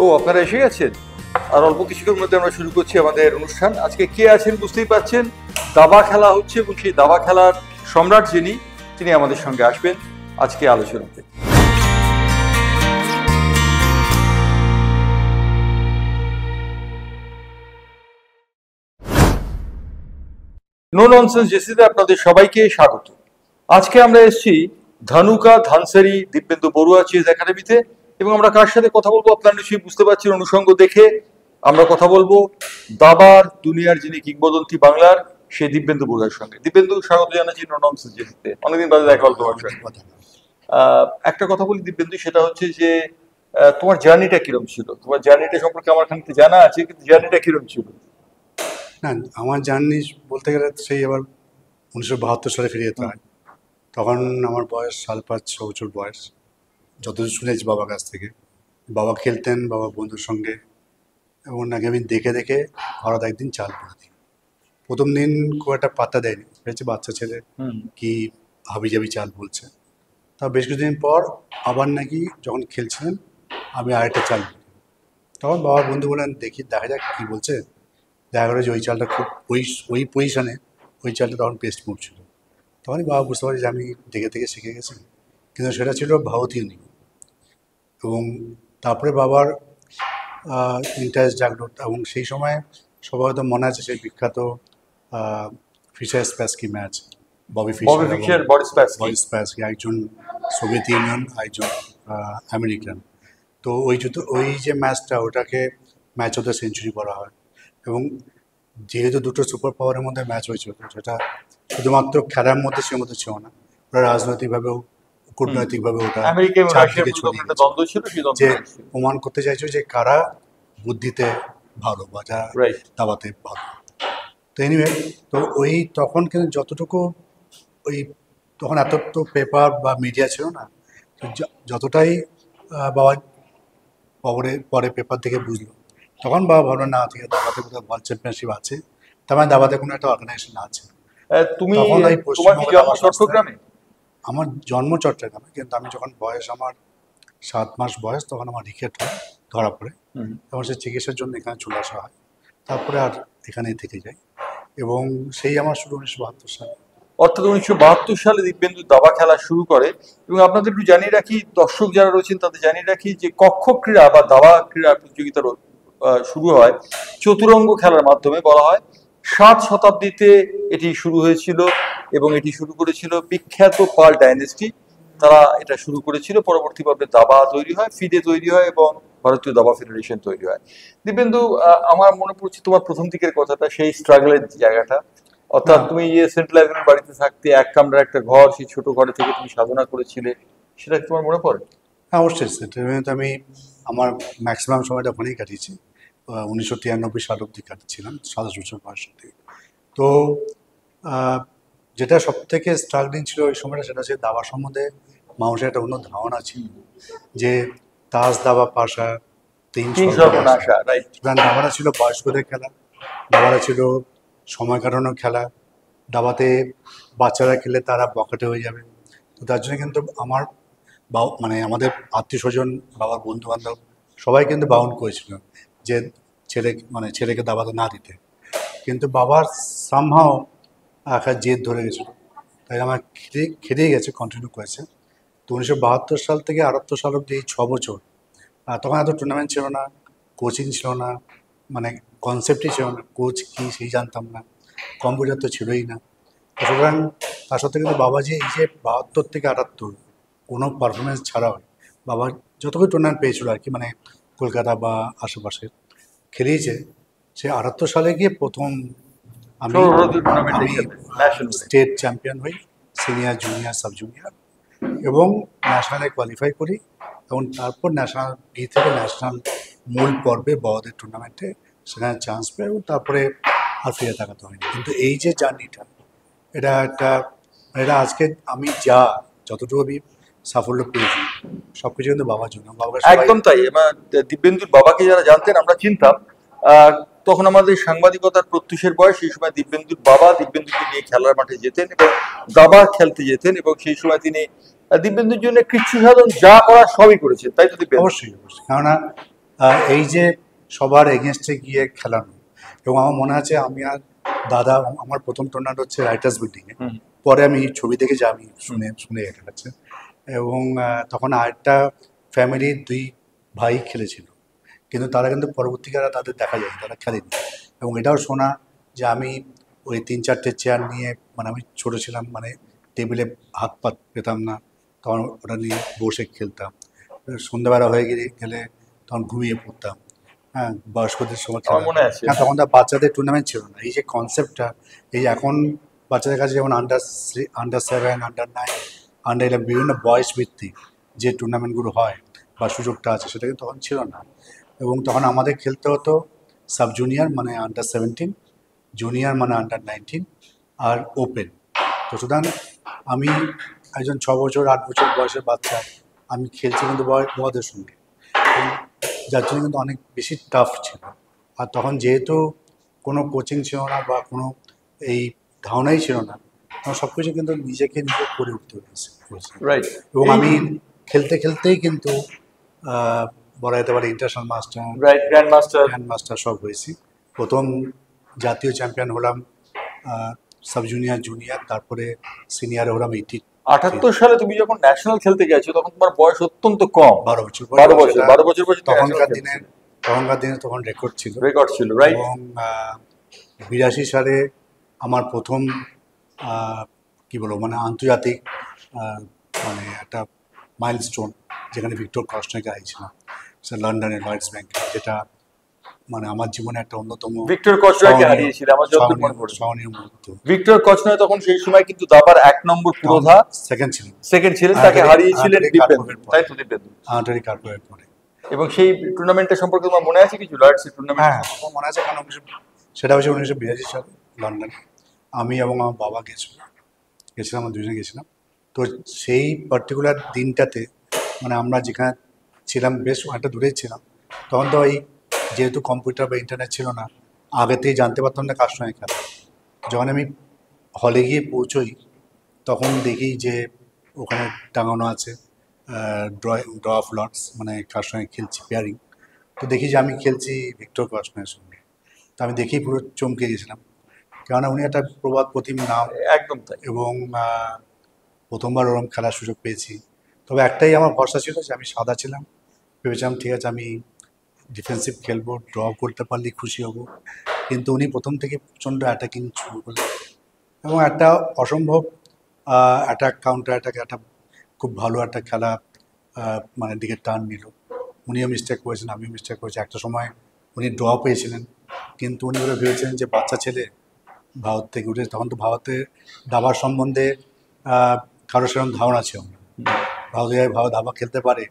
ও আপনারা এসে গেছেন। আর অল্প কিছুক্ষণের মধ্যে আমরা শুরু করছি আমাদের অনুষ্ঠান। আজকে কে আছেন বুঝতেই পাচ্ছেন, দাবা খেলা হচ্ছে এবং সেই দাবা খেলার সম্রাট তিনি আমাদের সঙ্গে আসবেন আজকে আলোচনাতে। নো ননসেন্স জেসিতে আপনাদের সবাইকে স্বাগত। আজকে আমরা এসেছি ধানুকা ধানসারি দিব্যেন্দু বড়ুয়া চেস একাডেমিতে এবং আমরা কার সাথে কথা বলবো আপনারা নিশ্চয়ই বুঝতে পারছেন অনুষঙ্গ দেখে। আমরা কথা বলবো দাবার দুনিয়ার যিনি কিংবদন্তি বাংলার সেই দিব্যেন্দু বড়ুয়ার সঙ্গে। দিব্যেন্দু, স্বাগত জানাচ্ছি নো ননসেন্স জেসিতে। অনেকদিন বাদে দেখা হলো তোমার সঙ্গে। একটা কথা বলি দিব্যেন্দু, সেটা হচ্ছে যে তোমার জার্নিটা কিরম ছিল? তোমার জার্নিটা সম্পর্কে আমার খানিকটা জানা আছে, কিন্তু জার্নিটা কিরম ছিল? না, আমার জার্নি বলতে গেলে সেই আবার 1972 সালে ফিরে যেতে হয়। তখন আমার বয়স 5.5-6 বছর বয়স। যতদূর শুনেছি বাবার কাছ থেকে, বাবা খেলতেন বাবা বন্ধুর সঙ্গে, এবং নাকি আমি দেখে দেখে হঠাৎ একদিন চাল পড়ে দিই। প্রথম দিন খুব একটা পাত্তা দেয়নি, ভেবেছি বাচ্চা ছেলে কি হাবি জাবি চাল বলছে। তা বেশ কিছুদিন পর আবার নাকি যখন খেলছিলেন আমি আরেকটা চাল বলি, তখন বাবার বন্ধু বললেন দেখা যাক কী বলছে। দেখা গেলো যে ওই চালটা খুব ওই পজিশানে ওই চালটা তখন পেস্ট মুভ ছিল। তখনই বাবা বুঝতে পারি যে আমি দেখে দেখে শিখে গেছি, কিন্তু সেটা ছিল ভারতীয় নিয়ম। এবং তারপরে বাবার ইন্টারেস্ট জাগলো, এবং সেই সময় সবাই হয়তো মনে আছে সেই বিখ্যাত ফিশার স্প্যাসকি ম্যাচ, ববি স্প্যাসকি, একজন সোভিয়েত ইউনিয়ন, একজন আমেরিকান। তো ওই যে ম্যাচটা, ওটাকে ম্যাচ অফ দ্য সেঞ্চুরি বলা হয়। এবং যেহেতু দুটো সুপার পাওয়ারের মধ্যে ম্যাচ হয়েছিল, সেটা শুধুমাত্র খেলার মধ্যে সে মধ্যে ছিল না, ওরা রাজনৈতিকভাবেও কূটনৈতিকভাবে ওটা চারদিকে ছড়িয়ে যে প্রমাণ করতে চাইছো যে কারা বুদ্ধিতে ভালো বা যারা দাবাতে ভালো। তো এনিওয়ে, তো ওই তখন কিন্তু যতটুকু তখন এত তো পেপার বা মিডিয়া ছিল না, তো যতটাই বাবা পরে পেপার থেকে বুঝলো, তখন বাবা ভাবলো না ঠিক আছে, দাবাতে কোথাও ওয়ার্ল্ড চ্যাম্পিয়নশিপ আছে, তার মানে দাবাতে কোনো একটা অর্গানাইজেশন আছে। আমার জন্ম চট্টগ্রামে, কিন্তু আমি যখন আমার 7 মাস বয়স, তখন আমার রিকেট ধরা পড়ে, তখন সে চিকিৎসার জন্য এখানে চলে আসা হয়। তারপরে আর এখানেই থেকে যাই, এবং সেই আমার শুরু 1972 সালে। অর্থাৎ 1972 সালে দিব্যেন্দু দাবা খেলা শুরু করে। এবং আপনাদের একটু জানিয়ে রাখি, দর্শক যারা রয়েছেন তাদের জানিয়ে রাখি যে কক্ষ ক্রীড়া বা দাবা ক্রীড়া প্রতিযোগিতা শুরু হয় চতুরঙ্গ খেলার মাধ্যমে। বলা হয় 7 শতাব্দীতে এটি শুরু হয়েছিল এবং এটি শুরু করেছিল বিখ্যাত পাল ডাইনেস্টি। তারা এটা শুরু করেছিল। পরবর্তীভাবে দাবা তৈরি হয়, ফিডে তৈরি হয় এবং ভারতীয় দাবা ফেডারেশন তৈরি হয়। দিব্যেন্দু, আমার মনে পড়ছে তোমার প্রথম দিকের কথাটা, সেই স্ট্রাগলের জায়গাটা। অর্থাৎ তুমি সেন্ট্রাল এভিনিউর বাড়িতে থাকতে, এক কামরার একটা ঘর, সেই ছোট ঘরে থেকে তুমি সাধনা করেছিলে, সেটা তোমার মনে পড়ে? হ্যাঁ, অবশ্যই। সেন্ট্রাল এভিনিউতে আমি আমার ম্যাক্সিমাম সময়টা ওখানেই কাটিয়েছি। 1993 সাল অব্দি কাটিয়েছিলাম, 27 বছর বয়স অব্দি। তো যেটা সব থেকে স্ট্রাগলিং ছিল ওই সময়টা, সেটা হচ্ছে দাবা সম্বন্ধে মানুষের একটা অন্য ধারণা ছিল, যে তাস দাবা পাশা 3 সর্বনাশা। দাবাটা ছিল বয়স্কদের খেলা, দাবাটা ছিল সময় কাটানোর খেলা, দাবাতে বাচ্চারা খেলে তারা বখাটে হয়ে যাবে। তো তার জন্য কিন্তু আমাদের আত্মীয় স্বজন, বাবার বন্ধু বান্ধব সবাই কিন্তু বারণ করেছিল যে ছেলেকে দাবাতে না দিতে। কিন্তু বাবার সামহাও একটা জেদ ধরে গেছিলো, তাই আমার খেতেই গেছে, কন্টিনিউ করেছে। তো 1972 সাল থেকে 78 সাল অব্দি এই 6 বছর, তখন এত টুর্নামেন্ট ছিল না, কোচিং ছিল না, মানে কনসেপ্টই ছিল না, কোচ কী সেই জানতাম না, কম্পিউটার তো ছিলই না। সুতরাং তার সত্ত্বেও কিন্তু বাবাজি এই যে 72 থেকে 78 কোনো পারফরমেন্স ছাড়াও বাবা যতগুলো টুর্নামেন্ট পেয়েছিল আর কি, মানে কলকাতা বা আশেপাশে খেলিয়েছে, সে 78 সালে গিয়ে প্রথম আমি স্টেট চ্যাম্পিয়ন হই, সিনিয়র জুনিয়র সাব জুনিয়র, এবং ন্যাশনালে কোয়ালিফাই করি, এবং তারপর ন্যাশনাল থেকে ন্যাশনাল মূল পর্বে বড়দের টুর্নামেন্টে সেখানে চান্স পাই, এবং তারপরে আর ফিরে তাকাতে হয়নি। কিন্তু এই যে জার্নিটা, এটা আজকে আমি যতটুকু আমি সাফল্য পেয়েছি সবকিছু কিন্তু বাবার জন্য। একদম তাই। দিব্যেন্দুর বাবাকে যারা জানতেন, আমরা চিনতাম, তখন আমাদের সাংবাদিকতার প্রত্যুষের বয়স। সেই সময় দিব্যেন্দুর বাবা দিব্যেন্দুকে নিয়ে খেলার মাঠে যেতেন এবং দাবা খেলতে যেতেন, এবং সেই সময় তিনি দিব্যেন্দুর জন্য কৃচ্ছ সাধন যা করা সবই করেছেন, তাই তো দিব্যেন্দু? অবশ্যই অবশ্যই। কেননা এই যে সবার এগেনস্টে গিয়ে খেলানো, এবং আমার মনে আছে আমি আর দাদা, আমার প্রথম টুর্নামেন্ট হচ্ছে রাইটার্স বিল্ডিংয়ে, পরে আমি ছবি দেখে যে আমি শুনে খেলাচ্ছে, এবং তখন আরেকটা ফ্যামিলির 2 ভাই খেলেছিল, কিন্তু তারা কিন্তু পরবর্তীকালে তাদের দেখা যায় তারা খেলেনি। এবং এটাও শোনা যে আমি ওই 3-4টে চেয়ার নিয়ে, মানে আমি ছোটো ছিলাম, মানে টেবিলে হাত পাত পেতাম না, তখন ওটা নিয়ে বসে খেলতাম। সন্ধ্যাবেলা হয়ে গেলে তখন ঘুমিয়ে পড়তাম। হ্যাঁ, বয়স্কদের সময় খেলা, তখন তো বাচ্চাদের টুর্নামেন্ট ছিল না। এই যে কনসেপ্টটা, এই এখন বাচ্চাদের কাছে যেমন আন্ডার 7, আন্ডার 9, আন্ডার 11 বিভিন্ন বয়স ভিত্তিক যে টুর্নামেন্টগুলো হয় বা সুযোগটা আছে, সেটা কিন্তু তখন ছিল না। এবং তখন আমাদের খেলতে হতো সাব জুনিয়র মানে আন্ডার 17, জুনিয়র মানে আন্ডার 19, আর ওপেন। তো সুতরাং আমি একজন 6 বছর 8 বছর বয়সের বাচ্চা, আমি খেলছি কিন্তু বড়দের সঙ্গে, যার জন্য কিন্তু অনেক বেশি টাফ ছিল। আর তখন যেহেতু কোনো কোচিং ছিল না বা কোনো এই ধারণাই ছিল না, তখন সব কিছু কিন্তু নিজে করে উঠতে হয়েছে। এবং আমি খেলতে খেলতেই কিন্তু বলা যেতে পারে ইন্টারন্যাশনাল মাস্টার, গ্র্যান্ড মাস্টার সব হয়েছি। প্রথম জাতীয় চ্যাম্পিয়ন হলাম সাব জুনিয়র, জুনিয়র, তারপরে সিনিয়রে হলাম 78 সালে তুমি যখন ন্যাশনাল খেলতে গেছো তখন তোমার বয়স অত্যন্ত কম, 12 বছর। 12 বছর বয়সে। তখনকার দিনে তখন রেকর্ড ছিল, রাইট। এবং 82 সালে আমার প্রথম কি বলবো, মানে আন্তর্জাতিক মানে একটা মাইলস্টোন, যেখানে ভিক্টর কস্টনারকে হারিয়েছিলাম, সে লন্ডনের লয়েডস ব্যাংকে, যেটা মানে আমার জীবনে একটা অন্যতম ভিক্টর কচনয়কে হারিয়েছিল আমার যতদূর মনে পড়ে। স্মরণীয় মুহূর্ত। ভিক্টর কচনয় তখন সেই সময় কিন্তু দাবার 1 নম্বর পুরোধা, সেকেন্ড ছিলেন, তাকে হারিয়েছিলেন দিব্যেন্দু, তাই তো? দিব্যেন্দু আন্তরিক কার্পের পরে। এবং সেই টুর্নামেন্টের সম্পর্কে তোমার মনে আছে কিছু? লর্ডসের টুর্নামেন্ট? হ্যাঁ, মনে আছে, কারণ সেটা হচ্ছে 1982 সালে লন্ডনে। আমি এবং আমার বাবা গেছিলাম, আমরা দুজনে গেছিলাম। তো সেই পার্টিকুলার দিনটাতে, মানে আমরা যেখানে ছিলাম বেশ একটা দূরেই ছিলাম, তখন তো এই যেহেতু কম্পিউটার বা ইন্টারনেট ছিল না, আগে থেকেই জানতে পারতাম না কার সঙ্গে খেলা। যখন আমি হলে গিয়ে পৌঁছই, তখন দেখি যে ওখানে টাঙানো আছে ড্র অফ লটস, মানে কার সঙ্গে খেলছি, পেয়ারিং। তো দেখি যে আমি খেলছি ভিক্টর কস্টনারের সঙ্গে। তো আমি দেখেই পুরো চমকে গেছিলাম, কেননা উনি একটা প্রবাদ প্রতিম নাম। একদম তাই। এবং প্রথমবার ওরকম খেলার সুযোগ পেয়েছি। তবে একটাই আমার ভরসা ছিল যে আমি সাদা ছিলাম, ভেবেছিলাম ঠিক আছে আমি ডিফেন্সিভ খেলবো, ড্র করতে পারলেই খুশি হব। কিন্তু উনি প্রথম থেকে প্রচণ্ড অ্যাটাকিং শুরু করলেন, এবং একটা অসম্ভব অ্যাটাক কাউন্টার অ্যাটাক, একটা খুব ভালো একটা খেলা মানে দিকে টার্ন নিল। উনিও মিস্টেক করেছেন, আমিও মিস্টেক করেছি। একটা সময় উনি ড্র পেয়েছিলেন, কিন্তু উনি ওরা ভেবেছিলেন যে বাচ্চা ছেলে ভারত থেকে উঠে, তখন তো ভারতে দাবার সম্বন্ধে কারো সেরকম ধারণা ছিল না, ভারত দাবা খেলতে পারে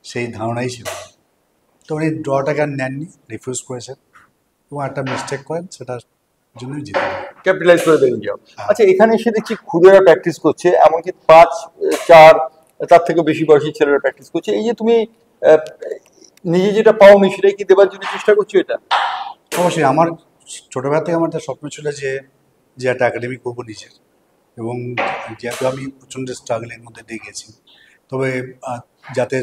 সেই ধারণাই ছিল। তো উনি ড্রটাকে আর নেননি, রিফিউজ করেছেন, এবং একটা মিস্টেক করেন, সেটার জন্যই জিতে ক্যাপিটালাইজ করে বেরিয়ে যাও। আচ্ছা, এখানে এসে দেখছি খুদেরা প্র্যাকটিস করছে, এমনকি 5, 4 তার থেকে বেশি বয়সী ছেলেরা প্র্যাকটিস করছে। এই যে তুমি নিজে যেটা পাওনি সেটাই কি দেবার জন্য চেষ্টা করছো? এটা অবশ্যই আমার ছোটোবেলা থেকে আমার একটা স্বপ্ন ছিল যে একটা একাডেমি করবো নিজের, এবং যেহেতু আমি প্রচণ্ড স্ট্রাগলের মধ্যে দিয়ে গেছি, তবে যাতে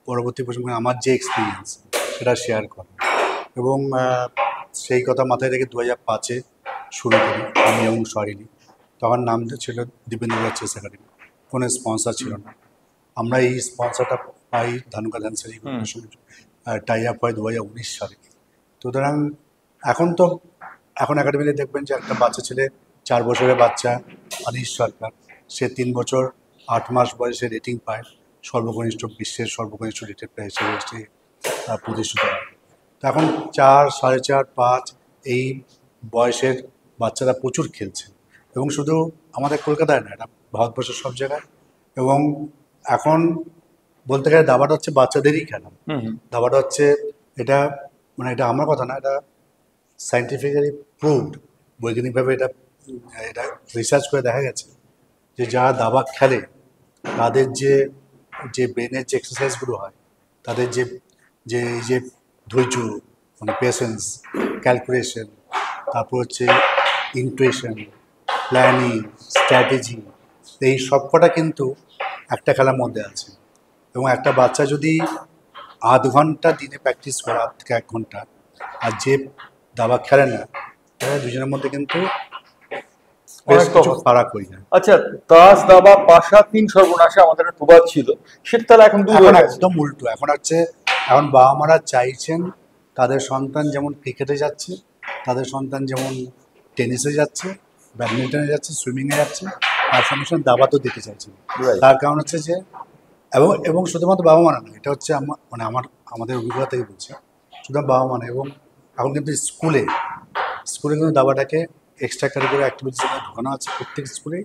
পরবর্তী প্রজন্মে আমার যে এক্সপিরিয়েন্স সেটা শেয়ার করা। এবং সেই কথা মাথায় রেখে 2005-এ শুরু করি আমি এবং সরিনি। তখন নামটা ছিল দিব্যেন্দু চেস একাডেমি, কোনো স্পন্সর ছিল না। আমরা এই স্পন্সরটা পাই ধানুকা ধানসারি সঙ্গে টাই আপ হয় 2019 সালে। সুতরাং এখন একাডেমিতে দেখবেন যে একটা বাচ্চা ছেলে, 4 বছরের বাচ্চা আনিস সরকার, সে 3 বছর 8 মাস বয়সে রেটিং পায়, সর্বকনিষ্ঠ, বিশ্বের সর্বকনিষ্ঠ রেটেড প্লেয়ার হিসেবে প্রতিষ্ঠিত হয়। তো এখন 4, 4.5, 5 এই বয়সের বাচ্চারা প্রচুর খেলছে, এবং শুধু আমাদের কলকাতায় না, এটা ভারতবর্ষের সব জায়গায়। এবং এখন বলতে গেলে দাবাটা হচ্ছে বাচ্চাদেরই খেলা। দাবাটা হচ্ছে এটা, মানে এটা আমার কথা না, এটা সায়েন্টিফিক্যালি প্রুভড, বৈজ্ঞানিকভাবে এটা রিসার্চ করে দেখা গেছে যে যারা দাবা খেলে তাদের যে ব্রেনের যে এক্সারসাইজগুলো হয়, তাদের যে এই যে ধৈর্য, মানে পেশেন্স, ক্যালকুলেশন, তারপর হচ্ছে ইন্টুইশন, প্ল্যানিং, স্ট্র্যাটেজি, এই সবকটা কিন্তু একটা খেলার মধ্যে আছে। এবং একটা বাচ্চা যদি আধ ঘন্টা দিনে প্র্যাকটিস করা থেকে 1 ঘন্টা, আর যে দাবা খেলে না, তারা দুজনের মধ্যে কিন্তু বেশ অনেক কিছু তফাৎ। ফারাক হয়ে যায়। আচ্ছা, তাস দাবা পাশা তিন সর্বনাশা আমাদের একটা প্রবাদ ছিল, সেটা তাহলে এখন দূর এখন হয়ে গেছে। একদম উল্টো, এখন হচ্ছে, এখন বাবা মারা চাইছেন তাদের সন্তান যেমন ক্রিকেটে যাচ্ছে, তাদের সন্তান যেমন টেনিসে যাচ্ছে, ব্যাডমিন্টনে যাচ্ছে, সুইমিংয়ে যাচ্ছে, তার সঙ্গে সঙ্গে দাবাতেও দিতে চাইছেন। Right. তার কারণ হচ্ছে যে, এবং এবং শুধুমাত্র বাবা মা না, এটা হচ্ছে মানে আমাদের অভিজ্ঞতা থেকে বলছি, শুধু বাবা মা না, এবং এখন কিন্তু স্কুলে স্কুলে কিন্তু দাবাটাকে এক্সট্রা কারিকুলার অ্যাক্টিভিটিস ঢোকানো আছে প্রত্যেক স্কুলে,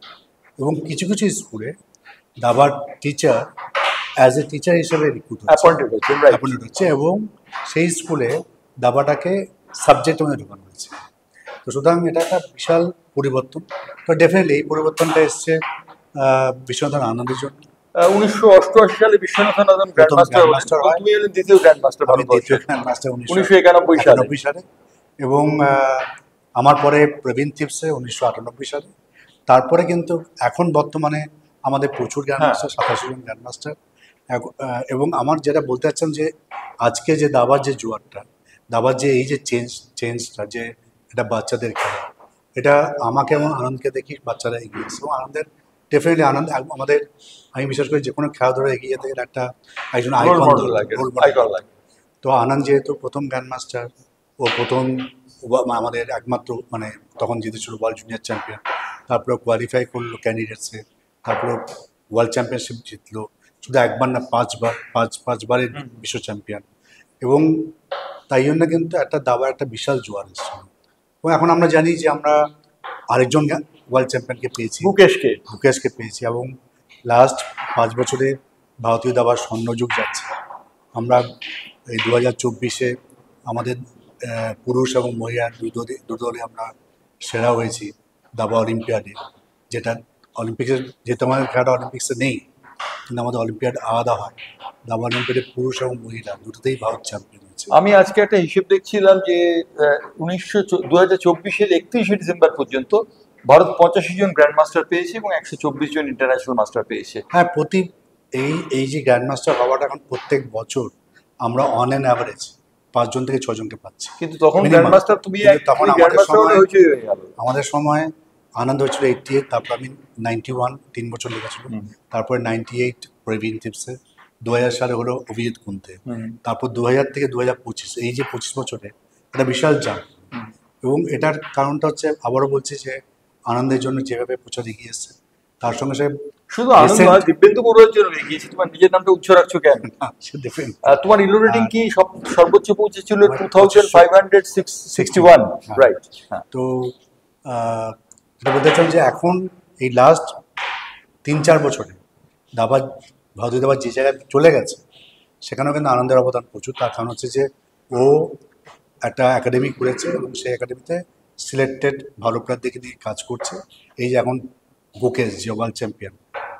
এবং কিছু কিছু স্কুলে দাবার টিচার অ্যাজ এ টিচার হিসেবে রিক্রুট হচ্ছে, অ্যাপয়েন্টেড হচ্ছে, রাইট। অ্যাপয়েন্টেড হচ্ছে, এবং সেই স্কুলে দাবাটাকে সাবজেক্টের মধ্যে ঢোকানো হয়েছে। তো সুতরাং এটা একটা বিশাল পরিবর্তন। তো ডেফিনেটলি এই পরিবর্তনটা এসছে বিশ্বনাথন আনন্দের জন্য। 1988 সালে বিশ্বনাথ আনন্দ গ্র্যান্ড প্রথম মাস্টার হলেন গ্র্যান্ডমাস্টার এবং হয়, তুমি হলেন দ্বিতীয় গ্র্যান্ড মাস্টার আমি দ্বিতীয় ভারতবর্ষের গ্র্যান্ডমাস্টার 1991 সালে। 1991 সালে, এবং আমার পরে প্রবীণ থিপসে 1998 সালে। তারপরে কিন্তু এখন বর্তমানে আমাদের প্রচুর গ্র্যান্ডমাস্টার, 87 জন গ্র্যান্ডমাস্টার। এবং আমার যেটা বলতে চাচ্ছিলাম যে আজকে যে দাবার যে জোয়ারটা, দাবার যে এই যে চেঞ্জটা, যে এটা বাচ্চাদের খেলা, এটা আমাকে এবং আনন্দকে দেখি বাচ্চারা এগিয়ে এসছে, এবং আনন্দের ডেফিনেটলি আনন্দ আমাদের, আমি বিশেষ করে যে কোনো খেলা ধরে এগিয়ে যেতে গেলে একজন রোল আইকন মডেল লাগে, আইকন লাগে। তো আনন্দ যেহেতু প্রথম গ্র্যান্ডমাস্টার, ও প্রথম আমাদের একমাত্র, মানে তখন জিতেছিল ওয়ার্ল্ড জুনিয়র চ্যাম্পিয়ন, তারপরে কোয়ালিফাই করলো ক্যান্ডিডেটসে, তারপরে ওয়ার্ল্ড চ্যাম্পিয়নশিপ জিতলো, শুধু একবার না, পাঁচবারের বিশ্ব চ্যাম্পিয়ন। এবং তাই জন্য কিন্তু একটা দাবার একটা বিশাল জোয়ার এসেছিল। এবং এখন আমরা জানি যে আমরা আরেকজন ওয়ার্ল্ড চ্যাম্পিয়নকে পেয়েছি, মুকেশকে পেয়েছি, এবং লাস্ট 5 বছরে ভারতীয় দাবার স্বর্ণযুগ যাচ্ছে। আমরা এই 2024-এ আমাদের পুরুষ এবং মহিলা দুই দলে আমরা সেরা হয়েছি দাবা অলিম্পিয়াডে, যেটা অলিম্পিক্সের, যেহেতু আমাদের খেলাটা অলিম্পিক্সে নেই, কিন্তু আমাদের অলিম্পিয়াড আলাদা হয়, দাবা অলিম্পিয়াডে পুরুষ এবং মহিলা দুটোতেই ভারত চ্যাম্পিয়ন হয়েছে। আমি আজকে একটা হিসেব দেখছিলাম যে 2024-এর 31শে ডিসেম্বর পর্যন্ত ভারত 85 জন গ্র্যান্ড মাস্টার পেয়েছে এবং 124 জন ইন্টারন্যাশনাল মাস্টার পেয়েছে। হ্যাঁ, এই যে গ্র্যান্ড মাস্টার হওয়াটা এখন প্রত্যেক বছর আমরা অন অ্যান অ্যাভারেজ 5 জন থেকে 6 জনকে পাচ্ছি। কিন্তু তখন Minimum. গ্র্যান্ড মাস্টার তখন আমাদের সময় আনন্দ হয়েছিল 88, তারপর আমি 91, 3 বছর লেগেছিল, তারপরে 98 প্রবীণ টিপসে, 2000 সালে হলো অভিজিৎ কুন্তে, তারপর 2000 থেকে 2025, এই যে 25 বছরে একটা বিশাল জাম্প। এবং এটার কারণটা হচ্ছে, আবারও বলছি, যে আনন্দের জন্য যেভাবে প্রচার এগিয়ে এসছে, তার সঙ্গে সে শুধু আনন্দ নয়, দিব্যেন্দু বড়ুয়ার জন্য এগিয়েছে। তোমার নিজের নামটা উচ্চ রাখছো কেন? তোমার ইলো রেটিং কি সর্বোচ্চ পৌঁছেছিল 2561, রাইট? তো এটা বলতে চাই যে এখন এই লাস্ট 3-4 বছরে ভারতীয় দাবার যে জায়গায় চলে গেছে, সেখানেও কিন্তু আনন্দের অবদান প্রচুর। তার কারণ হচ্ছে যে ও একটা একাডেমি করেছে, এবং সেই একাডেমিতে সিলেক্টেড ভালো প্লেয়ারদেরকে নিয়ে কাজ করছে। এই যে এখন গুকেশ যে ওয়ার্ল্ড চ্যাম্পিয়ন,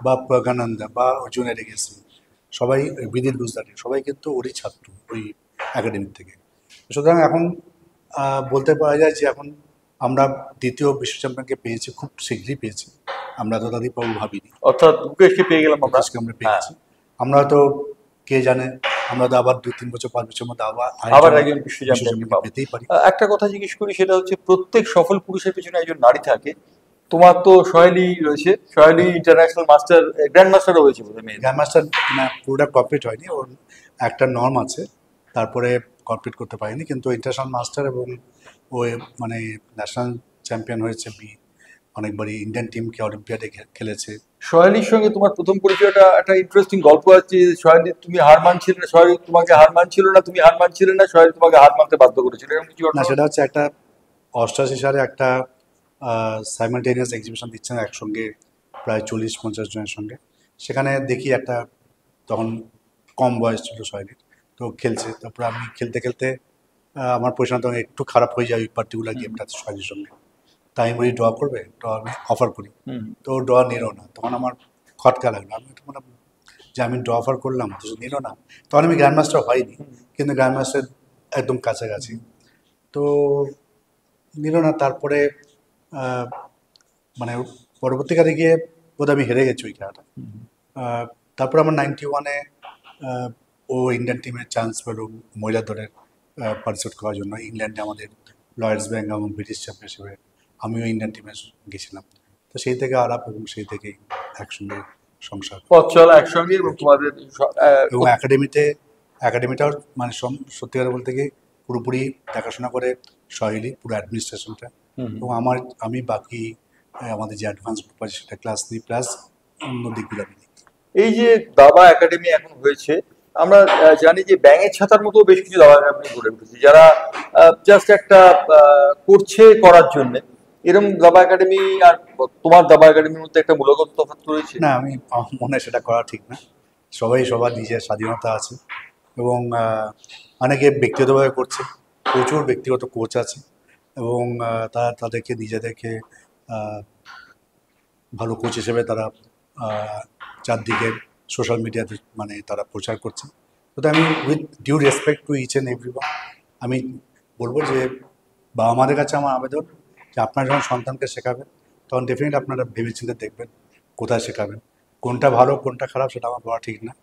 বা প্রজ্ঞানন্দা, বা অর্জুন এরিগেসি, সবাই, বিদিত গুজরাটি, সবাই কিন্তু ওরই ছাত্র, ওই একাডেমি থেকে। সুতরাং এখন বলতে পারা যায় যে এখন আমরা দ্বিতীয় বিশ্ব চ্যাম্পিয়নকে পেয়েছি, খুব শীঘ্রই পেয়েছি, আমরা তো তাদের পাবো ভাবিনি। অর্থাৎ মুকেশকে পেয়ে গেলাম, আমরা পেয়েছি। আমরা হয়তো, কে জানে, আমরা তো আবার 2-3 বছর 5 বছরের মধ্যে আবার একজন বিশ্ব চ্যাম্পিয়ন পেতেই পারি। একটা কথা জিজ্ঞেস করি, সেটা হচ্ছে প্রত্যেক সফল পুরুষের পেছনে একজন নারী থাকে। তোমার তো সহেলি রয়েছে, সহেলি ইন্টারন্যাশনাল মাস্টার, গ্র্যান্ড মাস্টারও হয়েছে বোধহয়। গ্র্যান্ড মাস্টার না, পুরোটা কমপ্লিট হয়নি, ওর একটা নর্ম আছে, তারপরে কমপ্লিট করতে পারিনি, কিন্তু ইন্টারন্যাশনাল মাস্টার, এবং ওই মানে ন্যাশনাল চ্যাম্পিয়ন হয়েছে, অনেকবারই ইন্ডিয়ান টিমকে অলিম্পিয়াডে খেলেছে। সহেলির সঙ্গে তোমার প্রথম পরিচয়টা একটা ইন্টারেস্টিং গল্প আছে। সহেলি তুমি হার মানছিলে না, সহেলি তোমাকে হার মানছিল না, তুমি হার মানছিলে না, সহেলি তোমাকে হার মানতে বাধ্য করেছিল, এরকম কিছু না? সেটা হচ্ছে একটা 88 সালে একটা সাইমালটেনিয়াস এক্সিবিশন দিচ্ছেন একসঙ্গে প্রায় 40-50 জনের সঙ্গে। সেখানে দেখি একটা, তখন কম বয়স ছিল সহেলির, তো খেলছে। তারপরে আমি খেলতে খেলতে আমার পজিশন তখন একটু খারাপ হয়ে যায় ওই পার্টিকুলার গেমটাতে সহেলির সঙ্গে। তাই আমি বলি ড্র করবে, ড্র আমি অফার করি, তো ড্র নিল না। তখন আমার খটকা লাগলো, আমি একটু মনে যে আমি ড্র অফার করলাম, তো নিল না। তখন আমি গ্র্যান্ড মাস্টার হয়নি, কিন্তু গ্র্যান্ড মাস্টার একদম কাছাকাছি, তো নিল না। তারপরে মানে পরবর্তীকালে গিয়ে বোধহয় আমি হেরে গেছি ওই খেলাটা। তারপর আমার 91-এ ও ইন্ডিয়ান টিমের চান্স পেল মহিলা দলের পার্টিসিপেট করার জন্য। ইংল্যান্ডে আমাদের লয়েডস ব্যাংক এবং ব্রিটিশ চ্যাম্পিয়নশিপে আমিও ইন্ডিয়ান টিমে গেছিলাম। তো সেই থেকে আলাপ এবং সেই থেকেই একসঙ্গে সংসার, পথ চলা একসঙ্গে। এবং তোমাদের এবং একাডেমিটাও মানে সত্যি কথা বলতে গিয়ে পুরোপুরি দেখাশোনা করে সহেলি পুরো অ্যাডমিনিস্ট্রেশনটা। এবং আমি বাকি আমাদের যে অ্যাডভান্স গ্রুপ আছে সেটা ক্লাস নিই, প্লাস অন্য দিকগুলো আমি নিই। এই যে দাবা একাডেমি এখন হয়েছে, আমরা জানি যে ব্যাঙের ছাতার মতো বেশ কিছু দাবা একাডেমি গড়ে উঠেছে, যারা জাস্ট একটা করছে করার জন্য। এরকম দাবা একাডেমি আর তোমার দাবা একাডেমির মধ্যে একটা মূলগত তফাৎ রয়েছে? না, আমার মনে হয় সেটা করা ঠিক না। সবার নিজের স্বাধীনতা আছে এবং অনেকে ব্যক্তিগতভাবে করছে, প্রচুর ব্যক্তিগত কোচ আছে এবং তারা তাদেরকে নিজেদেরকে ভালো কোচ হিসেবে তারা চারদিকে সোশ্যাল মিডিয়াতে মানে তারা প্রচার করছে। তো আমি with due respect to each and everyone আমি বলবো যে আমাদের কাছে আমার আবেদন যে আপনারা যখন সন্তানকে শেখাবেন তখন ডেফিনেটলি আপনারা ভেবেচিন্তে দেখবেন কোথায় শেখাবেন, কোনটা ভালো কোনটা খারাপ সেটা আমার বলা ঠিক না।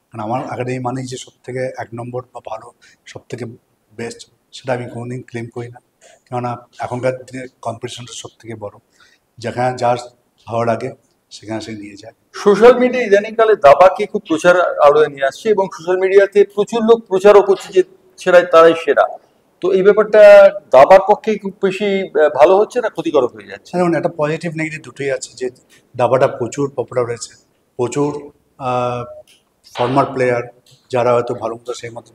কারণ আমার একাডেমি মানেই যে সব থেকে 1 নম্বর বা ভালো, সব থেকে বেস্ট, সেটা আমি কোনোদিন ক্লেম করি না। কেননা এখনকার দিনে কম্পিটিশনটা সব থেকে বড়, যেখানে যার ভালো লাগে সেখানে সে নিয়ে যায়। সোশ্যাল মিডিয়া ইদানিংকালে দাবাকে খুব প্রচার আলোয় নিয়ে আসছে এবং সোশ্যাল মিডিয়াতে প্রচুর লোক প্রচারও করছে যে তারাই সেরা। তো এই ব্যাপারটা দাবার পক্ষে খুব বেশি ভালো হচ্ছে না ক্ষতিকারক হয়ে যাচ্ছে? যেমন একটা পজিটিভ নেগেটিভ দুটোই আছে, যে দাবাটা প্রচুর পপুলার হয়েছে, প্রচুর ফর্মার প্লেয়ার যারা হয়তো ভালো মতো সেই মতো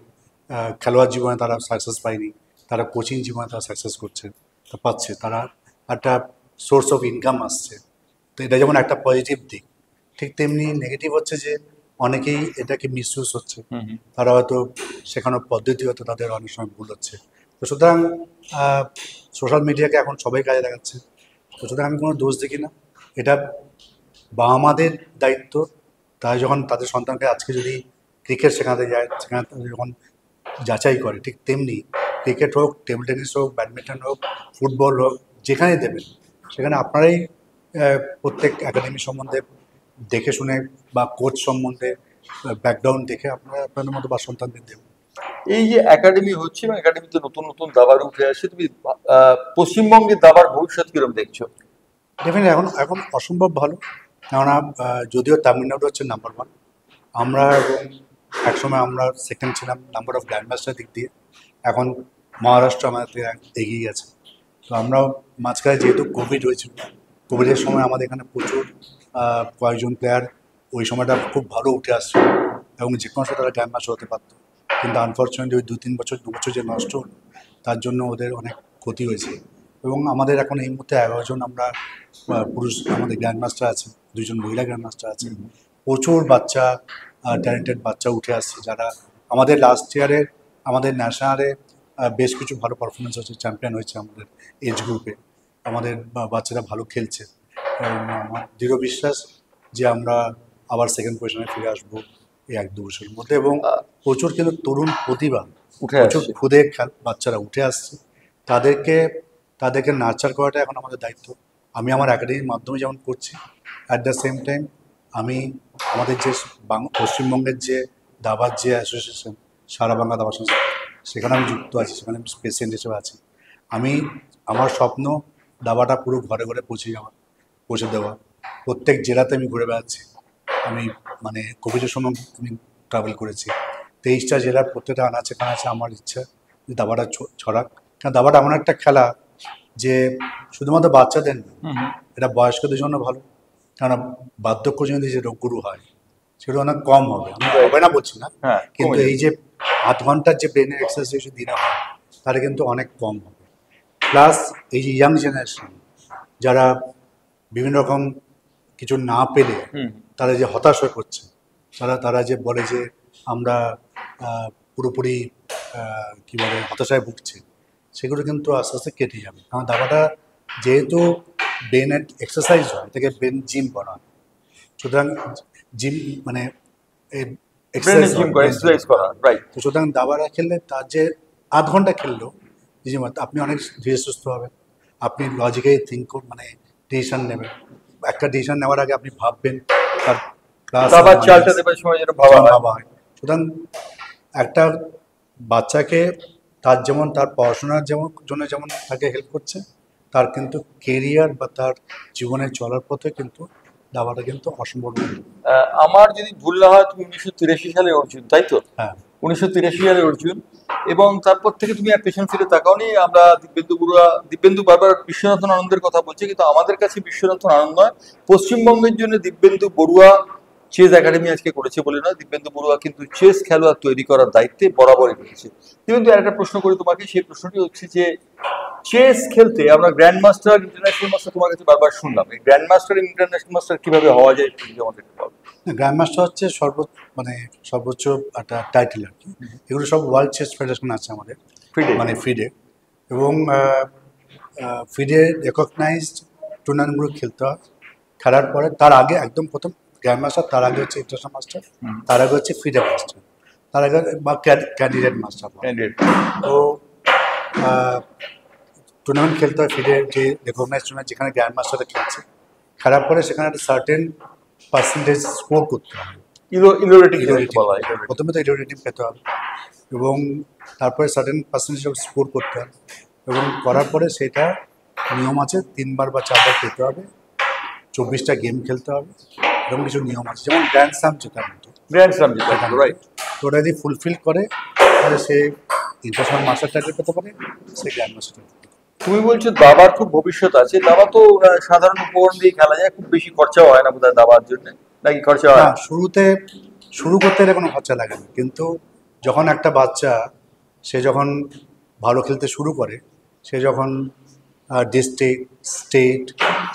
খেলোয়াড় জীবনে তারা সাকসেস পায়নি, তারা কোচিং জীবনে তারা সাকসেস করছে, পাচ্ছে, তারা একটা সোর্স অফ ইনকাম আসছে। তো এটা যেমন একটা পজিটিভ দিক, ঠিক তেমনি নেগেটিভ হচ্ছে যে অনেকেই এটাকে মিসইউজ হচ্ছে, তারা হয়তো শেখানোর পদ্ধতি হয়তো তাদের অনেক সময় ভুল হচ্ছে। তো সুতরাং সোশ্যাল মিডিয়াকে এখন সবাই কাজে লাগাচ্ছে, তো সুতরাং আমি কোনো দোষ দেখি না। এটা বাবা মাদের দায়িত্ব, তারা যখন তাদের সন্তানকে আজকে যদি ক্রিকেট শেখাতে যায়, সেখানে যখন যাচাই করে, ঠিক তেমনি ক্রিকেট হোক, টেবিল টেনিস হোক, ব্যাডমিন্টন হোক, ফুটবল হোক, যেখানে দেবেন সেখানে আপনারাই প্রত্যেক একাডেমি সম্বন্ধে দেখে শুনে বা কোচ সম্বন্ধে ব্যাকগ্রাউন্ড দেখে আপনারা আপনাদের মতো বা সন্তানদের দেবেন। এই যে একাডেমি হচ্ছে এবং একাডেমিতে নতুন নতুন দাবার উঠে আসছে, তুমি পশ্চিমবঙ্গের দাবার ভবিষ্যৎ কিরকম দেখছো? ডেফিনেটলি এখন অসম্ভব ভালো, কেননা যদিও তামিলনাড়ু হচ্ছে নাম্বার 1, আমরা এবং একসময় আমরা সেকেন্ড ছিলাম নাম্বার অফ গ্র্যান্ড মাস্টার দিক দিয়ে, এখন মহারাষ্ট্র আমাদের থেকে এগিয়ে গেছে। তো আমরা মাঝখানে যেহেতু কোভিড হয়েছিল, কোভিডের সময় আমাদের এখানে প্রচুর কয়েকজন প্লেয়ার ওই সময়টা খুব ভালো উঠে আসছিল এবং যে কোনো সাথে তারা গ্র্যান্ড মাস্টার হতে পারতো, কিন্তু আনফর্চুনেটলি ওই 2-3 বছর যে নষ্ট হলো তার জন্য ওদের অনেক ক্ষতি হয়েছে। এবং আমাদের এখন এই মুহূর্তে 11 জন আমরা পুরুষ আমাদের গ্র্যান্ড মাস্টার আছে, 2 জন মহিলা গ্র্যান্ড মাস্টার আছে, প্রচুর বাচ্চা ট্যালেন্টেড বাচ্চা উঠে আসছে, যারা আমাদের লাস্ট ইয়ারে আমাদের ন্যাশনালে বেশ কিছু ভালো পারফরমেন্স হচ্ছে, চ্যাম্পিয়ন হয়েছে আমাদের এজ গ্রুপে, আমাদের বাচ্চারা ভালো খেলছে। আমার দৃঢ় বিশ্বাস যে আমরা আবার সেকেন্ড পজিশনে ফিরে আসবো এই 1-2 বছরের মধ্যে। এবং প্রচুর কিন্তু তরুণ প্রতিভা, প্রচুর খুদে বাচ্চারা উঠে আসছে, তাদেরকে নার্চার করাটা এখন আমাদের দায়িত্ব। আমি আমার একাডেমির মাধ্যমে যেমন করছি, অ্যাট দ্য সেম টাইম আমি আমাদের যে পশ্চিমবঙ্গের যে দাবার যে অ্যাসোসিয়েশন, সারা বাংলা দাবা সংস্থা, সেখানে আমি যুক্ত আছি, সেখানে আমি প্রেসিডেন্ট হিসেবে আছি। আমার স্বপ্ন দাবাটা পুরো ঘরে ঘরে পৌঁছে দেওয়া। প্রত্যেক জেলাতে আমি ঘুরে বেড়াচ্ছি, আমি মানে কোভিডের সময় আমি ট্রাভেল করেছি 23টা জেলার প্রত্যেকটা আনাচে কানাচে। আমার ইচ্ছা যে দাবাটা ছড়াক, কারণ দাবাটা এমন একটা খেলা যে শুধুমাত্র বাচ্চাদের না, এটা বয়স্কদের জন্য ভালো, কারণ বার্ধক্যজনিত যে রোগগুলো হয় সেগুলো অনেক কম হবে, আমি হবে না বলছি না, কিন্তু এই যে 8 ঘন্টার যে ব্রেনের এক্সারসাইজ দিনে হয় তাহলে কিন্তু অনেক কম হবে। প্লাস এই যে ইয়াং জেনারেশন যারা বিভিন্ন রকম কিছু না পেলে তারা যে হতাশ হয়ে পড়ছে, তারা যে বলে যে আমরা পুরোপুরি কী বলে হতাশায় ভুগছি, সেগুলো কিন্তু আস্তে আস্তে কেটে যাবে। কারণ দাবাটা যেহেতু ব্রেনের এক্সারসাইজ হয়, এটাকে ব্রেন জিম করা হয়, সুতরাং জিম মানে এক্সারসাইজ করা, রাইট। তো সুতরাং দাবাটা খেললে তার যে 8 ঘন্টা খেললেও আপনি অনেক ধীরে সুস্থ হবেন, আপনি লজিক্যালি থিঙ্ক মানে ডিসিশন নেবেন, একটা ডিসিশন নেওয়ার আগে আপনি ভাববেন, তার চালটা দেবার সময় যেন ভাবা হয়। সুতরাং একটা বাচ্চাকে তার যেমন তার পড়াশোনার জন্য যেমন তাকে হেল্প করছে, তার কিন্তু কেরিয়ার বা তার জীবনের চলার পথে কিন্তু দাবাটা কিন্তু অসম্ভব। আমার যদি ভুল না হয় তুমি 1983 সালে অর্জুন, তাই তো? হ্যাঁ 1983 সালে অর্জুন, এবং তারপর থেকে তুমি আর পেছন ফিরে তাকাওনি। আমরা দিব্যেন্দু বারবার বিশ্বনাথন আনন্দের কথা বলছি, কিন্তু আমাদের কাছে বিশ্বনাথন আনন্দ নয়, পশ্চিমবঙ্গের জন্য দিব্যেন্দু বড়ুয়া চেস একাডেমি আজকে করেছে বলে নয়, দিব্যেন্দু বড়ুয়া কিন্তু চেস খেলোয়াড় তৈরি করার দায়িত্বে বরাবরই রয়েছে। দিব্যেন্দু, আর একটা প্রশ্ন করি তোমাকে, সেই প্রশ্নটি হচ্ছে যে চেস খেলতে আমরা গ্র্যান্ড মাস্টার, ইন্টারন্যাশনাল মাস্টার তোমার কাছে বারবার শুনলাম, এই গ্র্যান্ড মাস্টার ইন্টারন্যাশনাল মাস্টার কিভাবে হওয়া যায় যদি আমাদের একটু বলো। গ্র্যান্ড মাস্টার হচ্ছে মানে সর্বোচ্চ একটা টাইটেল আর কি। এগুলো সব ওয়ার্ল্ড চেস ফেডারেশন আছে আমাদের, ফিডে। মানে ফিডে, এবং ফিডে রেকগনাইজড টুর্নামেন্টগুলো খেলতে হয়। খেলার পরে তার আগে একদম প্রথম গ্র্যান্ড মাস্টার, তার আগে হচ্ছে ইন্টারন্যাশনাল মাস্টার, তার আগে হচ্ছে ফিডে মাস্টার, তার আগে বা ক্যান্ডিডেট মাস্টার। তো টুর্নামেন্ট খেলতে হয় ফিডে, যে রেকগনাইজ টুর্নামেন্ট যেখানে গ্র্যান্ড মাস্টারে খেলছে। খেলার পরে সেখানে একটা সার্টেন পার্সেন্টেজ স্কোর করতে হবে। প্রথমে তো ইলো রেটিং পেতে হবে, এবং তারপরে সার্টেন পার্সেন্টেজ স্কোর করতে হবে, এবং করার পরে সেটা নিয়ম আছে 3 বার বা 4 বার পেতে হবে, 24টা গেম খেলতে হবে, এরকম কিছু নিয়ম আছে, যেমন গ্র্যান্ড স্ল্যাম জেতার মতো। রাইট। তো ওটা যদি ফুলফিল করে তাহলে সে ইন্টারন্যাশনাল মাস্টার টাইটেল পেতে পারে, সে গ্র্যান্ড মাস্টার টাইটেল। তুমি বলছো দাবার খুব ভবিষ্যৎ আছে, দাবা তো সাধারণ উপকরণ দিয়ে খেলা যায়, খুব বেশি খরচাও হয় না বোধহয় দাবার জন্য, নাকি খরচা হয়? না, শুরু করতে গেলে কোনো খরচা লাগে না, কিন্তু যখন একটা বাচ্চা সে যখন ভালো খেলতে শুরু করে, সে যখন ডিস্ট্রিক্ট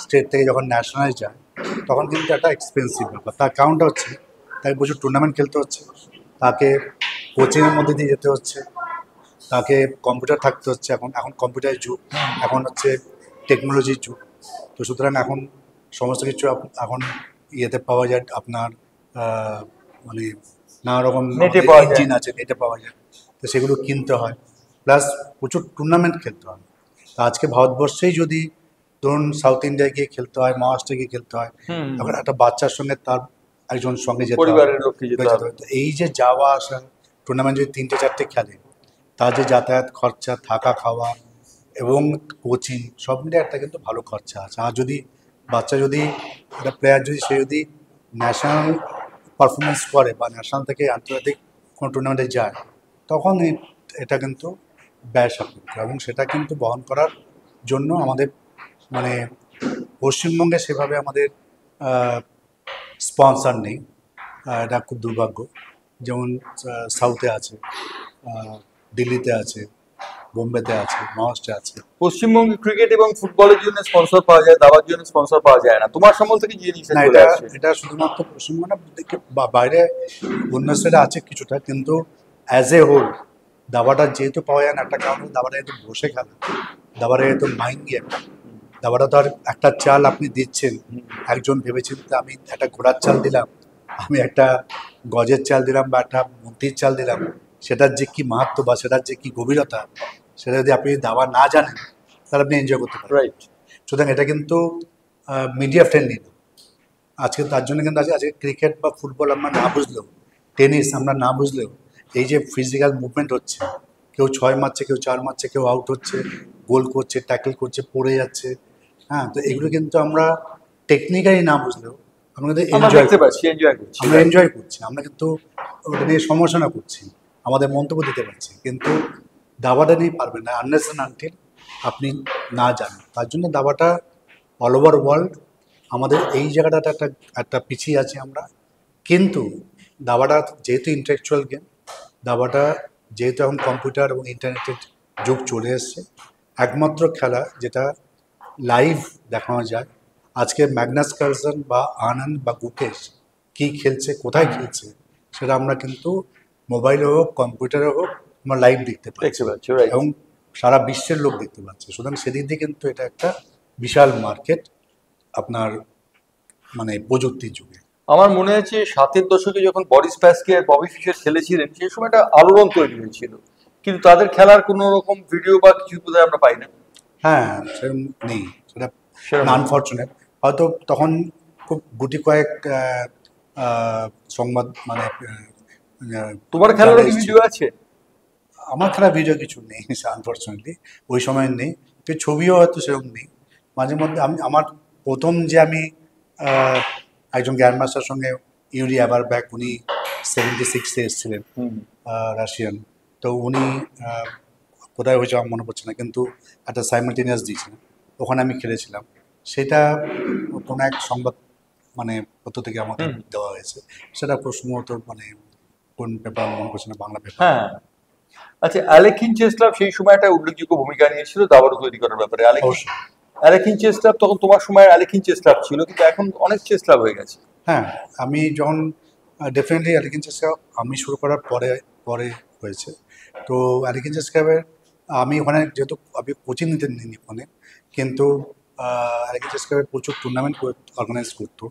স্টেট থেকে যখন ন্যাশনালে যায়, তখন কিন্তু একটা এক্সপেন্সিভ ব্যাপার। তার কারণটা হচ্ছে তাকে প্রচুর টুর্নামেন্ট খেলতে হচ্ছে, তাকে কোচিংয়ের মধ্যে দিয়ে যেতে হচ্ছে, তাকে কম্পিউটার থাকতে হচ্ছে। এখন কম্পিউটারের যুগ, এখন হচ্ছে টেকনোলজির যুগ। তো সুতরাং এখন সমস্ত কিছু এখন ইয়েতে পাওয়া যায়, আপনার মানে নানা রকম ইঞ্জিন আছে, নেটে পাওয়া যায়। তো সেগুলো কিনতে হয়, প্লাস প্রচুর টুর্নামেন্ট খেলতে হয়। তো আজকে ভারতবর্ষেই যদি ধরুন সাউথ ইন্ডিয়ায় গিয়ে খেলতে হয়, মহারাষ্ট্রে গিয়ে খেলতে হয়, তখন একটা বাচ্চার সঙ্গে তার একজন সঙ্গে যেতে পরিবারের লোককে যেতে হবে। তো এই যে যাওয়া আসা, টুর্নামেন্ট যদি 3টে 4টে খেলে, তার যে যাতায়াত খরচা, থাকা খাওয়া এবং কোচিং সব মিলে একটা কিন্তু ভালো খরচা আছে। আর যদি বাচ্চা যদি একটা প্লেয়ার সে যদি ন্যাশনাল পারফরমেন্স করে বা ন্যাশনাল থেকে আন্তর্জাতিক কোনো টুর্নামেন্টে যায়, তখন এটা কিন্তু ব্যয় সাপেক্ষ, এবং সেটা কিন্তু বহন করার জন্য আমাদের মানে পশ্চিমবঙ্গে সেভাবে আমাদের স্পন্সর নেই। এটা খুব দুর্ভাগ্য। যেমন সাউথে আছে, দিল্লিতে আছে, বোম্বেতে আছে, মহারাষ্ট্রে আছে। পশ্চিমবঙ্গে ক্রিকেট এবং ফুটবলের জন্য স্পন্সর পাওয়া যায়, দাবার জন্য স্পন্সর পাওয়া যায় না। তোমার সম্বল থেকে যে জিনিসটা চলে আসছে, এটা শুধুমাত্র পশ্চিমবঙ্গ না, বাইরে অন্য সাইডে আছে কিছুটা, কিন্তু অ্যাজ এ হোল দাবাটা যেহেতু পাওয়া যায় না, একটা কারণে দাবাটা যেহেতু বসে খেলা, দাবাটা যেহেতু মাইন্ড গেম, দাবাটা তো আর একটা চাল আপনি দিচ্ছেন, একজন ভেবেছেন আমি একটা ঘোড়ার চাল দিলাম, আমি একটা গজের চাল দিলাম, বা একটা মন্ত্রীর চাল দিলাম, সেটার যে কি মাহাত্ম্য বা সেটার যে কি গভীরতা, সেটা যদি আপনি দাবা না জানেন তাহলে আপনি এনজয় করতে পারেন। রাইট। সুতরাং এটা কিন্তু মিডিয়া ফ্রেন্ডলি না। আজকে তার জন্য কিন্তু আজকে ক্রিকেট বা ফুটবল আমরা না বুঝলেও, টেনিস আমরা না বুঝলেও, এই যে ফিজিক্যাল মুভমেন্ট হচ্ছে, কেউ 6 মারছে, কেউ 4 মারছে, কেউ আউট হচ্ছে, গোল করছে, ট্যাকল করছে, পড়ে যাচ্ছে, হ্যাঁ, তো এগুলো কিন্তু আমরা টেকনিক্যালি না বুঝলেও আমরা কিন্তু এনজয় করছি, আমরা কিন্তু ওটা নিয়ে সমালোচনা করছি, আমাদের মন্তব্য দিতে পারছি, কিন্তু দাবাটা নিয়ে পারবেন না আনলেস এন্ড আনটিল আপনি না জানেন। তার জন্য দাবাটা অল ওভার ওয়ার্ল্ড আমাদের এই জায়গাটাতে একটা পিছিয়ে আছি আমরা। কিন্তু দাবাটা যেহেতু ইন্টেলেকচুয়াল গেম, দাবাটা যেহেতু এখন কম্পিউটার এবং ইন্টারনেটের যুগ চলে এসছে, একমাত্র খেলা যেটা লাইভ দেখানো যায়। আজকে ম্যাগনাস কার্লসন বা আনন্দ বা গুকেশ কী খেলছে, কোথায় খেলছে, সেটা আমরা কিন্তু মোবাইলে হোক, কম্পিউটারে হোক, আমরা লাইভ দেখতে পাচ্ছি, এবং সারা বিশ্বের লোক দেখতে পাচ্ছে। সুতরাং সেদিক দিয়ে কিন্তু এটা একটা বিশাল মার্কেট আপনার মানে প্রযুক্তির যুগে। আমার মনে আছে 7-এর দশকে যখন বরিস প্যাসকে আর ববি ফিশার খেলেছিলেন, সেই সময় একটা আলোড়ন তৈরি হয়েছিল, কিন্তু তাদের খেলার কোনো রকম ভিডিও বা কিছু বোধহয় আমরা পাই না। হ্যাঁ, সেরকম নেই, সেটা আনফর্চুনেট। হয়তো তখন খুব গুটি কয়েক সংবাদ মানে তোমার খেলার কি ভিডিও আছে? আমার খেলা ভিডিও কিছু নেই আনফর্চুনেটলি, ওই সময় নেই, কিন্তু ছবিও হয়তো সেরকম নেই। মাঝে মধ্যে আমার প্রথম যে আমি একজন গ্র্যান্ড মাস্টার সঙ্গে ইউরি অ্যাবারব্যাক, উনি 76-এ এসেছিলেন, রাশিয়ান। তো উনি কোথায় হয়েছে আমার মনে পড়ছে না, কিন্তু একটা সাইমালটেনিয়াস দিয়েছিলেন, ওখানে আমি খেলেছিলাম। সেটা কোনো এক সংবাদ মানে পত্র থেকে আমাকে দেওয়া হয়েছে, সেটা প্রশ্নমত মানে কোন পেপার মনে করছে না, বাংলা পেপার। হ্যাঁ, আচ্ছা, অ্যালেকিন চেস ক্লাব সেই সময় একটা উল্লেখযোগ্য ভূমিকা নিয়েছিল দাবারও তৈরি করার ব্যাপারে। অ্যালেকিন চেস ক্লাব তখন তোমার সময় অ্যালেকিন চেস ক্লাব ছিল, কিন্তু এখন অনেক চেস ক্লাব হয়ে গেছে। হ্যাঁ, আমি যখন ডেফিনেটলি অ্যালেকিন চেস ক্লাব আমি শুরু করার পরে পরে হয়েছে। তো অ্যালেকিন চেস ক্লাবের আমি ওখানে যেহেতু আমি কোচিং নিতে নিইনি ওখানে, কিন্তু অ্যালেকিন চেস ক্লাবের প্রচুর টুর্নামেন্ট অর্গানাইজ করতো,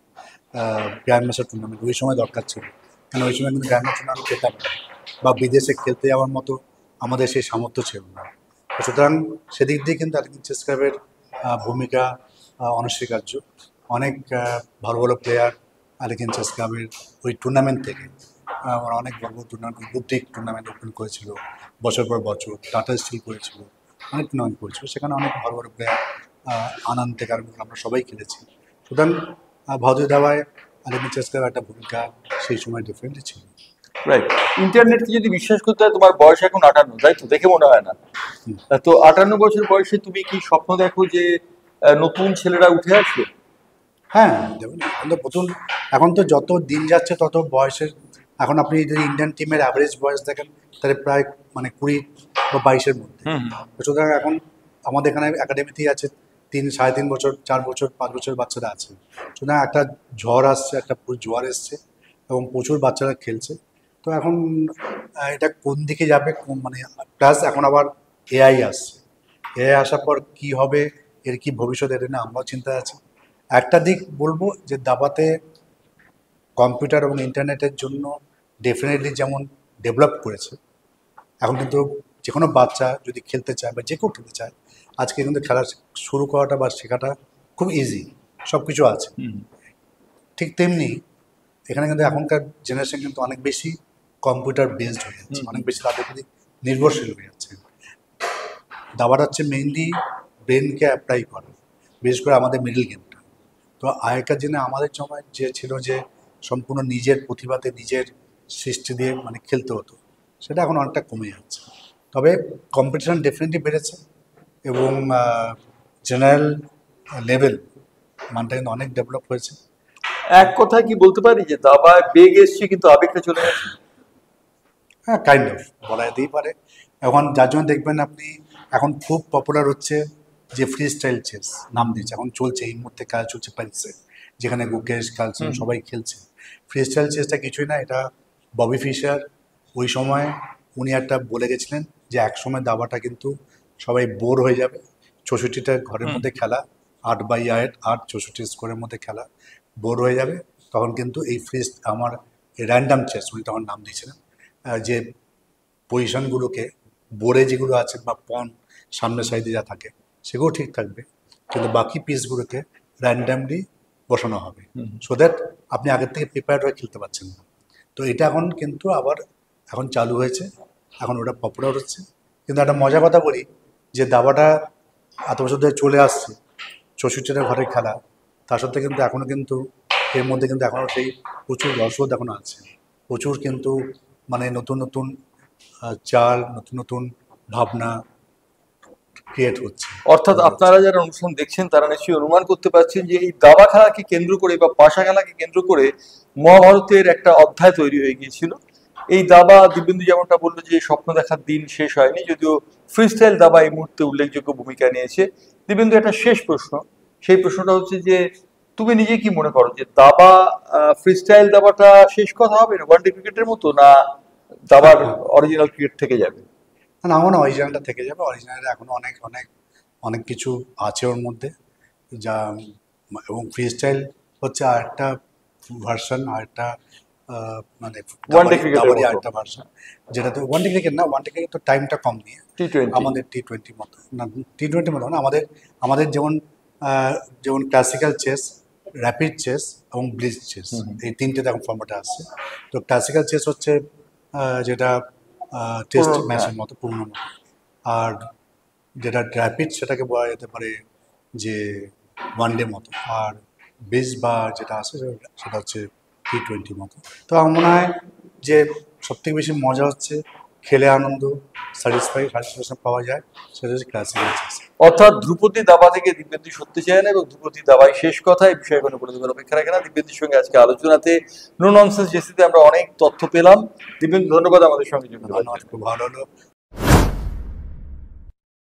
গ্র্যান্ড মাস্টার টুর্নামেন্ট ওই সময় দরকার ছিল, কারণ ওই সময় কিন্তু গ্র্যান্ড মাস্টার টুর্নামেন্ট খেলতাম না, বা বিদেশে খেলতে যাওয়ার মতো আমাদের সেই সামর্থ্য ছিল না। সুতরাং সেদিক দিয়ে কিন্তু অ্যালেকিন চেস ক্লাবের ভূমিকা অনস্বীকার্য। অনেক ভালো ভালো প্লেয়ার অ্যালেকিন চেস ক্লাবের ওই টুর্নামেন্ট থেকে ওরা অনেক বড় বড় টুর্নামেন্ট, বুদ্ধিক টুর্নামেন্ট ওপেন করেছিল বছর পর বছর, টাটা স্টিল করেছিল, অনেক টুর্নামেন্ট করেছিল, সেখানে অনেক বড় বড় প্লেয়ার আনন্দ থেকে আমরা সবাই খেলেছি। সুতরাং ভারতীয় দাবায় অ্যালেকিন চেস ক্লাবের একটা ভূমিকা সেই সময় ডিফারেন্টলি ছিল। রাইট। ইন্টারনেটকে যদি বিশ্বাস করতে হয়, তোমার বয়স এখন 58, তাই তো? দেখে মনে হয় না। তো 58 বছর বয়সে তুমি কি স্বপ্ন দেখো যে নতুন ছেলেরা উঠে আসবে? হ্যাঁ, দেখুন, এখন তো প্রথম, এখন তো যত দিন যাচ্ছে তত বয়সের, এখন আপনি যদি ইন্ডিয়ান টিমের অ্যাভারেজ বয়স দেখেন তাহলে প্রায় মানে 20 বা 22-এর মধ্যে। সুতরাং এখন আমাদের এখানে একাডেমিতেই আছে 3-3.5 বছর, 4 বছর, 5 বছরের বাচ্চারা আছে। সুতরাং একটা ঝড় আসছে, একটা জোয়ার এসছে এবং প্রচুর বাচ্চারা খেলছে। তো এখন এটা কোন দিকে যাবে, মানে প্লাস এখন আবার এআই আসছে, এআই আসার পর কি হবে, এর কি ভবিষ্যৎ, এটা নিয়ে আমরাও চিন্তায় আছি। একটা দিক বলবো যে দাবাতে কম্পিউটার এবং ইন্টারনেটের জন্য ডেফিনেটলি যেমন ডেভেলপ করেছে, এখন কিন্তু যে কোনো বাচ্চা যদি খেলতে চায় বা যে কেউ খেলতে চায়, আজকে কিন্তু খেলা শুরু করাটা বা শেখাটা খুব ইজি, সব কিছু আছে। ঠিক তেমনি এখানে কিন্তু এখনকার জেনারেশন কিন্তু অনেক বেশি কম্পিউটার বেসড হয়ে যাচ্ছে, অনেক বেশি তাদের প্রতি নির্ভরশীল হয়ে যাচ্ছে। দাবাটা হচ্ছে মেইনলি ব্রেনকে অ্যাপ্লাই করা, বিশেষ করে আমাদের মিডল গেমটা। তো আগেকার দিনে আমাদের সময় যে ছিল যে সম্পূর্ণ নিজের প্রতিভাতে নিজের সৃষ্টি দিয়ে মানে খেলতে হতো, সেটা এখন অনেকটা কমে যাচ্ছে। তবে কম্পিটিশন ডেফিনেটলি বেড়েছে এবং জেনারেল লেভেল মানটা কিন্তু অনেক ডেভেলপ হয়েছে। এক কথায় কি বলতে পারি যে দাবায় বেগ এসছে কিন্তু আবেগটা চলে গেছে? হ্যাঁ, কাইন্ড অফ বলা যেতেই পারে। এখন যার জন্য দেখবেন আপনি এখন খুব পপুলার হচ্ছে যে ফ্রি স্টাইল চেস নাম দিয়েছে, এখন চলছে এই মুহূর্তে খেলা চলছে প্যারিসে, যেখানে গুকেশ কার্লসন সবাই খেলছে। ফ্রি স্টাইল চেসটা কিছুই না, এটা ববি ফিশার ওই সময় উনি একটা বলে গেছিলেন যে এক সময় দাবাটা কিন্তু সবাই বোর হয়ে যাবে, 64টা ঘরের মধ্যে খেলা, 8x8, 64 স্কোরের মধ্যে খেলা, বোর হয়ে যাবে। তখন কিন্তু এই আমার র্যান্ডাম চেস উনি তখন নাম দিয়েছিলেন, যে পজিশনগুলোকে বোর্ডে যেগুলো আছে বা পন সামনের সাইডে যা থাকে সেগুলো ঠিক থাকবে, কিন্তু বাকি পিসগুলোকে র্যান্ডামলি বসানো হবে, সো দ্যাট আপনি আগের থেকে প্রিপেয়ার্ড হয়ে খেলতে পারছেন না। তো এটা এখন কিন্তু আবার এখন চালু হয়েছে, এখন ওটা পপুলার হচ্ছে। কিন্তু একটা মজার কথা বলি যে দাবাটা এত বছর ধরে চলে আসছে, 64টা ঘরের খেলা, তার সত্ত্বে কিন্তু এখনও কিন্তু এর মধ্যে কিন্তু এখনও সেই প্রচুর রসদ এখনও আছে, প্রচুর কিন্তু মানে নতুন নতুন চাল, নতুন নতুন ভাবনা ক্রিয়েট হচ্ছে। অর্থাৎ আপনারা যারা অনুষ্ঠান দেখছেন তারা নিশ্চয়ই অনুমান করতে পারছেন যে এই দাবা খেলাকে কেন্দ্র করে বা পাশা খেলাকে কেন্দ্র করে মহাভারতের একটা অধ্যায় তৈরি হয়ে গিয়েছিল। এই দাবা, দিব্যেন্দু যেমনটা বললো যে স্বপ্ন দেখার দিন শেষ হয়নি, যদিও ফ্রিস্টাইল দাবা এই মুহূর্তে উল্লেখযোগ্য ভূমিকা নিয়েছে। দিব্যেন্দু, একটা শেষ প্রশ্ন, সেই প্রশ্নটা হচ্ছে যে তুমি নিজে কি মনে করো যে দাবা, ফ্রিস্টাইল দাবাটা শেষ কথা হবে না ওয়ানডে ক্রিকেটের মতো, না দাবার অরিজিনাল ক্রিকেট থেকে যাবে? না, আমার অরিজিনালটা থেকে যাবে, অরিজিনালে এখনও অনেক অনেক অনেক কিছু আছে ওর মধ্যে যা, এবং ফ্রি স্টাইল হচ্ছে আরেকটা ভার্সন, আরেকটা মানে ওয়ানডে ক্রিকেটের দাবারই মতো, আরেকটা ভার্সন, যেটাতে ওয়ানডে ক্রিকেট না, ওয়ানডে ক্রিকেট তো টাইমটা কম নিয়ে T20। আমাদের টি-20 মতো না, টি-20 মতো না, আমাদের আমাদের যেমন যেমন ক্লাসিক্যাল চেস, র্যাপিড চেস এবং ব্লিজ চেস, এই তিনটে এখন ফর্মেটে আসছে। তো ক্লাসিক্যাল চেস হচ্ছে যেটা টেস্ট পুরনো, ম্যাচের মতো পুরনো মতো। আর যেটা র্যাপিড সেটাকে বলা যেতে পারে যে ওয়ানডে মতো। আর বেস্ট বা যেটা আছে সেটা হচ্ছে T20 মতো। তো আমার মনে হয় যে সবথেকে বেশি মজা হচ্ছে খেলে আনন্দ, স্যাটিসফ্যাকশন পাওয়া যায়, সেটা হচ্ছে ক্লাসিক্যাল চেস। অর্থাৎ ধ্রুপদী দাবা থেকে দিব্যেন্দু সরতে চায় না এবং ধ্রুপদী দাবাই শেষ কথা, এই বিষয়ে কোনো প্রতিবার অপেক্ষা রাখে না। দিব্যেন্দুর সঙ্গে আজকে আলোচনাতে নো ননসেন্স জেসিতে আমরা অনেক তথ্য পেলাম। দিব্যেন্দু, ধন্যবাদ আমাদের সঙ্গে যুক্ত হওয়ার ধন্যবাদ, জন্য। খুব ভালো হলো।